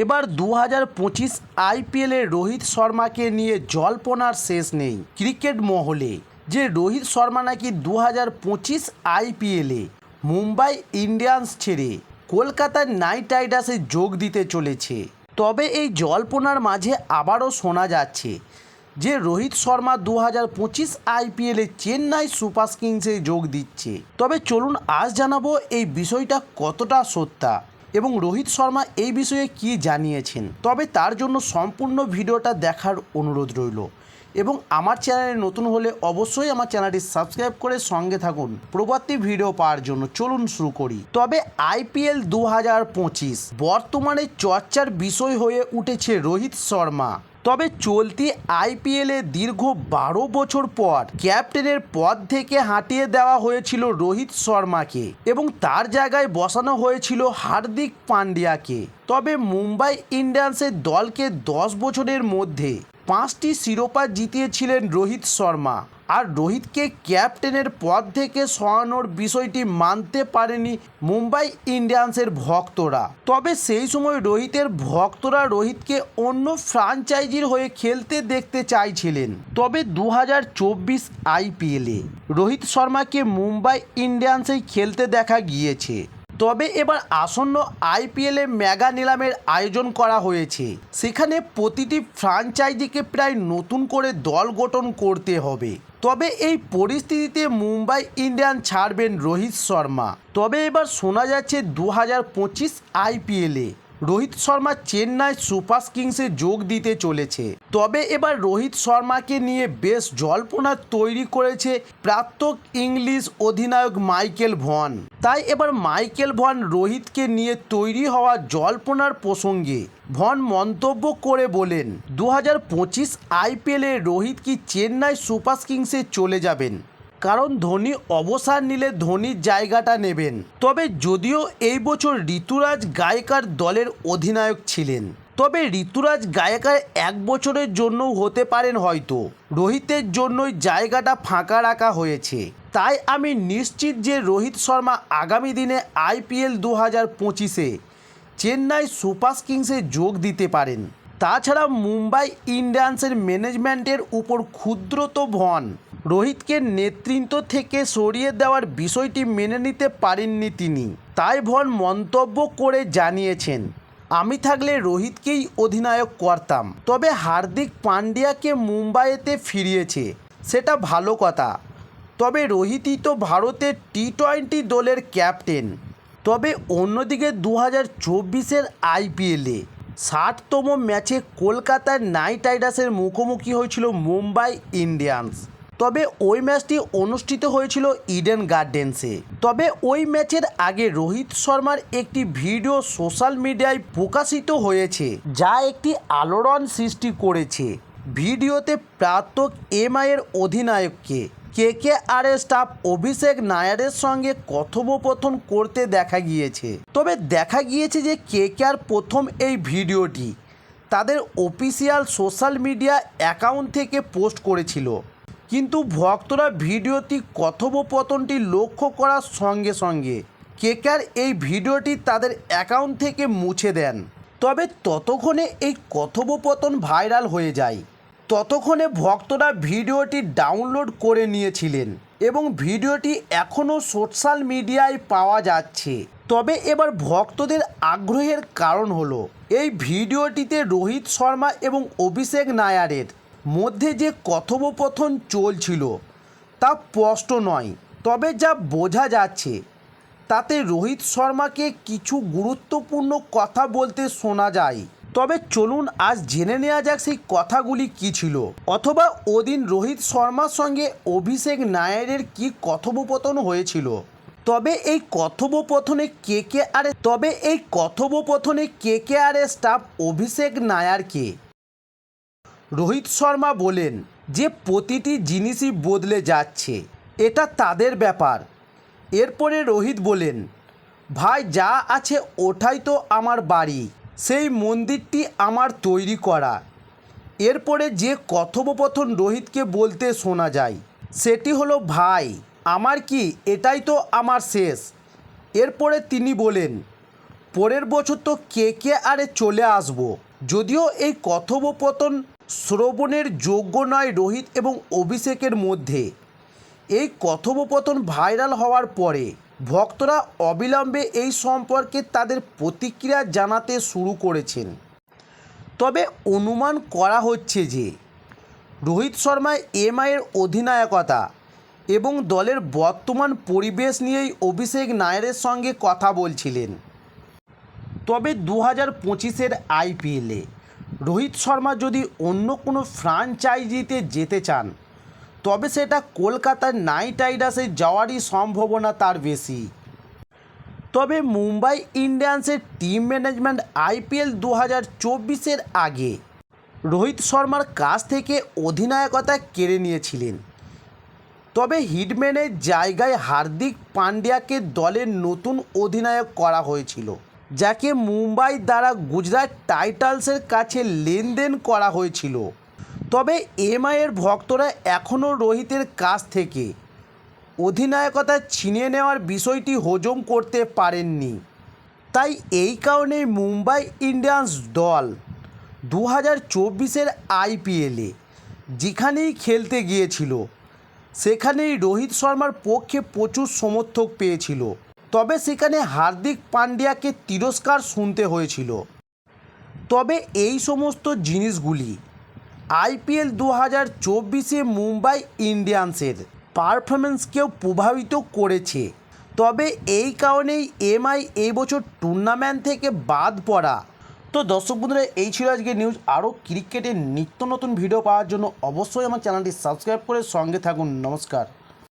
এবার 2025 আইপিএলে রোহিত শর্মাকে নিয়ে জল্পনার শেষ নেই ক্রিকেট মহলে যে রোহিত শর্মা নাকি 2025 আইপিএলে মুম্বাই ইন্ডিয়ান্স ছেড়ে কলকাতা নাইট রাইডার্সে যোগ দিতে চলেছে। তবে এই জল্পনার মাঝে আবারও শোনা যাচ্ছে যে রোহিত শর্মা 2025 আইপিএলে চেন্নাই সুপার কিংসে যোগ দিচ্ছে। তবে চলুন আজ জানাবো এই বিষয়টা কতটা সত্যা এবং রোহিত শর্মা এই বিষয়ে কি জানিয়েছেন। তবে তার জন্য সম্পূর্ণ ভিডিওটা দেখার অনুরোধ রইল এবং আমার চ্যানেলে নতুন হলে অবশ্যই আমার চ্যানেলটি সাবস্ক্রাইব করে সঙ্গে থাকুন পরবর্তী ভিডিও পাওয়ার জন্য। চলুন শুরু করি। তবে আইপিএল 2025 বর্তমানে চর্চার বিষয় হয়ে উঠেছে রোহিত শর্মা। তবে চলতি আইপিএলে দীর্ঘ 12 বছর পর ক্যাপ্টেনের পদ থেকে হটিয়ে দেওয়া হয়েছিল রোহিত শর্মাকে এবং তার জায়গায় বসানো হয়েছিল হার্দিক পান্ডিয়াকে। তবে মুম্বাই ইন্ডিয়ান্সের দলকে 10 বছরের মধ্যে 5টি শিরোপা জিতিয়েছিলেন রোহিত শর্মা। আর রোহিতকে ক্যাপ্টেনের পদ থেকে সরানোর বিষয়টি মানতে পারেনি মুম্বাই ইন্ডিয়ান্সের ভক্তরা। তবে সেই সময় রোহিতের ভক্তরা রোহিতকে অন্য ফ্র্যাঞ্চাইজির হয়ে খেলতে দেখতে চাইছিলেন। তবে 2024 আইপিএলে রোহিত শর্মাকে মুম্বাই ইন্ডিয়ান্সেই খেলতে দেখা গিয়েছে। তবে এবার আসন্ন আইপিএলে মেগা নিলামের আয়োজন করা হয়েছে। সেখানে প্রতিটি ফ্র্যাঞ্চাইজিকে প্রায় নতুন করে দল গঠন করতে হবে। তবে এই পরিস্থিতিতে মুম্বাই ইন্ডিয়ান্স ছাড়বেন রোহিত শর্মা। তবে এবার শোনা যাচ্ছে 2025 আইপিএলে রোহিত শর্মা চেন্নাই সুপার কিংসে যোগ দিতে চলেছে। তবে এবার রোহিত শর্মাকে নিয়ে বেশ জল্পনা তৈরি করেছে প্রাক্তন ইংলিশ অধিনায়ক মাইকেল ভন। তাই এবার মাইকেল ভন রোহিতকে নিয়ে তৈরি হওয়া জল্পনার প্রসঙ্গে ভন মন্তব্য করে বলেন, 2025 আইপিএলে রোহিত কি চেন্নাই সুপার কিংসে চলে যাবেন, কারণ ধোনি অবসর নিলে ধোনির জায়গাটা নেবেন। তবে যদিও এই বছর ঋতুরাজ গায়কার দলের অধিনায়ক ছিলেন, তবে ঋতুরাজ গায়কার 1 বছরের জন্য হতে পারেন হয়তো। রোহিতের জন্যই জায়গাটা ফাঁকা রাখা হয়েছে। তাই আমি নিশ্চিত যে রোহিত শর্মা আগামী দিনে আইপিএল 2025-এ চেন্নাই সুপার কিংসে যোগ দিতে পারেন। তাছাড়া মুম্বাই ইন্ডিয়ান্সের ম্যানেজমেন্টের উপর ক্ষুদ্রত ভন রোহিতকে নেতৃত্ব থেকে সরিয়ে দেওয়ার বিষয়টি মেনে নিতে পারেননি তিনি। তাই ভন মন্তব্য করে জানিয়েছেন, আমি থাকলে রোহিতকেই অধিনায়ক করতাম। তবে হার্দিক পান্ডিয়াকে মুম্বাইতে ফিরিয়েছে, সেটা ভালো কথা। তবে রোহিতই তো ভারতের টি-20 দলের ক্যাপ্টেন। তবে অন্যদিকে 2024-এর আইপিএলে 60তম ম্যাচে কলকাতার নাইট রাইডার্সের মুখোমুখি হয়েছিল মুম্বাই ইন্ডিয়ান্স। তবে ওই ম্যাচটি অনুষ্ঠিত হয়েছিল ইডেন গার্ডেন্সে। তবে ওই ম্যাচের আগে রোহিত শর্মার একটি ভিডিও সোশ্যাল মিডিয়ায় প্রকাশিত হয়েছে, যা একটি আলোড়ন সৃষ্টি করেছে। ভিডিওতে প্রাক্তন এমআইয়ের অধিনায়ককে কেকেআরের স্টাফ অভিষেক নায়ারের সঙ্গে কথোপকথন করতে দেখা গিয়েছে। তবে দেখা গিয়েছে যে কেকেআর প্রথম এই ভিডিওটি তাদের অফিসিয়াল সোশ্যাল মিডিয়া অ্যাকাউন্ট থেকে পোস্ট করেছিল, কিন্তু ভক্তরা ভিডিওটি কথোপকথনটি লক্ষ্য করার সঙ্গে সঙ্গে কেকেআর এই ভিডিওটি তাদের অ্যাকাউন্ট থেকে মুছে দেন। তবে ততক্ষণে এই কথোপকথন ভাইরাল হয়ে যায়। ততক্ষণে ভক্তরা ভিডিওটি ডাউনলোড করে নিয়েছিলেন এবং ভিডিওটি এখনও সোশ্যাল মিডিয়ায় পাওয়া যাচ্ছে। তবে এবার ভক্তদের আগ্রহের কারণ হলো এই ভিডিওটিতে রোহিত শর্মা এবং অভিষেক নায়ারের মধ্যে যে কথোপকথন চলছিল তা স্পষ্ট নয়। তবে যা বোঝা যাচ্ছে তাতে রোহিত শর্মাকে কিছু গুরুত্বপূর্ণ কথা বলতে শোনা যায়। তবে চলুন আজ জেনে নেওয়া যাক সেই কথাগুলি কী ছিল, অথবা ওদিন রোহিত শর্মার সঙ্গে অভিষেক নায়ারের কী কথোপকথন হয়েছিল। তবে এই কথোপকথনে কেকেআরের স্টাফ অভিষেক নায়ারকে রোহিত শর্মা বলেন যে প্রতিটি জিনিসই বদলে যাচ্ছে, এটা তাদের ব্যাপার। এরপরে রোহিত বলেন, ভাই যা আছে ওটাই তো আমার বাড়ি, সেই মন্দিরটি আমার তৈরি করা। এরপরে যে কথোপকথন রোহিতকে বলতে শোনা যায় সেটি হলো, ভাই আমার কি এটাই তো আমার শেষ। এরপরে তিনি বলেন, পরের বছর তো কেকেআরে চলে আসব। যদিও এই কথোপকথন শ্রবণের যোগ্য নয় রোহিত এবং অভিষেকের মধ্যে। এই কথোপকথন ভাইরাল হওয়ার পরে ভক্তরা অবিলম্বে এই সম্পর্কে তাদের প্রতিক্রিয়া জানাতে শুরু করেছেন। তবে অনুমান করা হচ্ছে যে রোহিত শর্মা এমআইয়ের অধিনায়কতা এবং দলের বর্তমান পরিবেশ নিয়েই অভিষেক নায়ারের সঙ্গে কথা বলছিলেন। তবে 2025-এর আইপিএলে রোহিত শর্মা যদি অন্য কোনো ফ্র্যাঞ্চাইজিতে যেতে চান তবে সেটা কলকাতার নাইট রাইডার্সে যাওয়ারই সম্ভাবনা তার বেশি। তবে মুম্বাই ইন্ডিয়ান্সের টিম ম্যানেজমেন্ট আইপিএল 2024-এর আগে রোহিত শর্মার কাছ থেকে অধিনায়কতা কেড়ে নিয়েছিলেন। তবে হিটম্যানের জায়গায় হার্দিক পান্ডিয়াকে দলের নতুন অধিনায়ক করা হয়েছিল, যাকে মুম্বাই দ্বারা গুজরাট টাইটান্সের কাছে লেনদেন করা হয়েছিল। তবে এমআইয়ের ভক্তরা এখনও রোহিতের কাছ থেকে অধিনায়কতা ছিনিয়ে নেওয়ার বিষয়টি হজম করতে পারেননি। তাই এই কারণেই মুম্বাই ইন্ডিয়ান্স দল 2024-এর আইপিএলে যেখানেই খেলতে গিয়েছিল সেখানেই রোহিত শর্মার পক্ষে প্রচুর সমর্থক পেয়েছিল। তবে সেখানে হার্দিক পান্ডিয়াকে তিরস্কার শুনতে হয়েছিল। তবে এই সমস্ত জিনিসগুলি আইপিএল 2024-এ মুম্বাই ইন্ডিয়ান্সের পারফরমেন্সকেও প্রভাবিত করেছে। তবে এই কারণেই এমআই এই বছর টুর্নামেন্ট থেকে বাদ পড়া। তো দর্শক বন্ধুরা, এই ছিল আজকে নিউজ। আরও ক্রিকেটের নিত্য নতুন ভিডিও পাওয়ার জন্য অবশ্যই আমার চ্যানেলটি সাবস্ক্রাইব করে সঙ্গে থাকুন। নমস্কার।